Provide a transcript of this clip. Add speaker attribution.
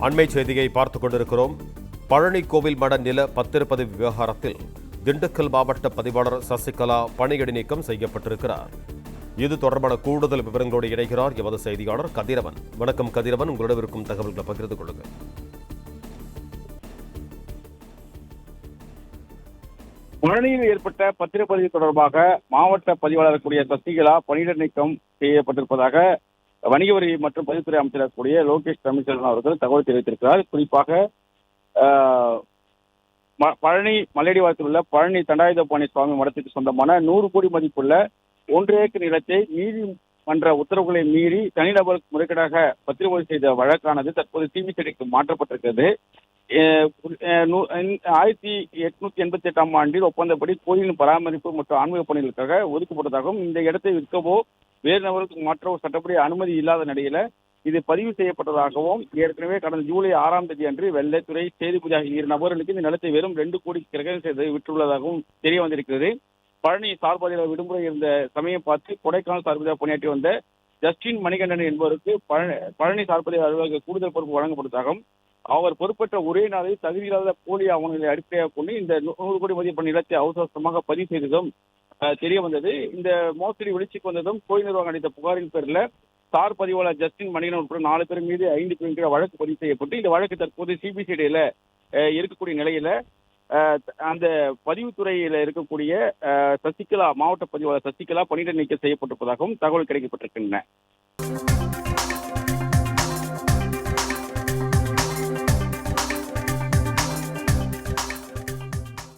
Speaker 1: அண்மை செய்தியை பார்த்துக் கொண்டிருக்கிறோம். பழனி கோவில் மட நில பத்திரப்பதிவு விவகாரத்தில் திண்டுக்கல் மாவட்ட பதிவாளர் சசிகலா பணியிடை நீக்கம் செய்யப்பட்டிருக்கிறார். இது தொடர்பான கூடுதல் விவரங்களோடு இணைகிறார் எமது செய்தியாளர் கதிரவன். வணக்கம் கதிரவன், உங்களிடம் இருக்கும் தகவல்களை பகிர்ந்து கொள்ளுங்கள்.
Speaker 2: பழனியில் ஏற்பட்ட பத்திரப்பதிவு தொடர்பாக மாவட்ட பதிவாளர் கூடிய சசிகலா பணியிடை நீக்கம் செய்யப்பட்டிருப்பதாக வணிக வரி மற்றும் பதிவுத்துறை அமைச்சர் கூடிய லோகேஷ் தமிழ்ச்செல்வன் அவர்கள் தகவல் தெரிவித்திருக்கிறார். குறிப்பாக பழனி மலையடிவாரத்தில் உள்ள பழனி தண்டாயுதபாணி சுவாமி மடத்திற்கு சொந்தமான 100 கோடி மதிப்புள்ள 1 ஏக்கர் நிலத்தை நீதிமன்ற உத்தரவுகளை மீறி தனிநபர் முறைகேடாக பத்திரப்பதிவு செய்த வழக்கானது தற்போது சிபிசிஐடிக்கு மாற்றப்பட்டிருக்கிறது. 1888 ஆண்டில் ஒப்பந்தப்படி கோயிலின் பராமரிப்பு மற்றும் ஆன்மீக பணிகளுக்காக ஒதுக்கப்பட்டதாகவும் இந்த இடத்தை விற்கவோ வேறு நபருக்கு மாற்றவோ சட்டப்படி அனுமதி இல்லாத நிலையில இது பதிவு செய்யப்பட்டதாகவும் ஏற்கனவே கடந்த ஜூலை 6ஆம் தேதி அன்று வெள்ளைத்துறை செய்தி பூஜா 2 நபர்களுக்கு இந்த நிலத்தை வெறும் 2 கோடி கிரகணம் செய்து விற்றுள்ளதாகவும் தெரிய வந்திருக்கிறது. பழனி சார்பாதையில் விடுமுறை இருந்த சமயம் பார்த்து கொடைக்கானல் சார்பாக பணியாற்றி வந்த ஜஸ்டின் மணிகண்டன் என்பவருக்கு பழனி சார்பாதை அலுவலக கூடுதல் பொறுப்பு வழங்கப்பட்டதாகவும் அவர் பொறுப்பேற்ற ஒரே நாளில் தகுதியில்லாத போலி ஆவணங்களை அடிப்படையாக கொண்டு இந்த 100 கோடி மதிப்பு நிலத்தை அவசரமாக பதிவு செய்ததும் தெரிய வந்தது. இந்த மோசடி வெளிச்சிக்கு வந்ததும் கோயில் நிர்வாகம் அளித்த புகாரின் பேரில் சார் பதிவாளர் ஜஸ்டின் மணிகண்டன் உட்பட 4 பேர் மீது 5 பேர் வழக்கு பதிவு செய்யப்பட்டு இந்த வழக்கு தற்போது சிபிசிஐடியில இருக்கக்கூடிய நிலையில அந்த பதிவுத்துறையில இருக்கக்கூடிய சசிகலா மாவட்ட பதிவாளர் சசிகலா பணியிடை நீக்கம் செய்யப்பட்டிருப்பதாகவும் தகவல் கிடைக்கப்பட்டிருக்கின்றன.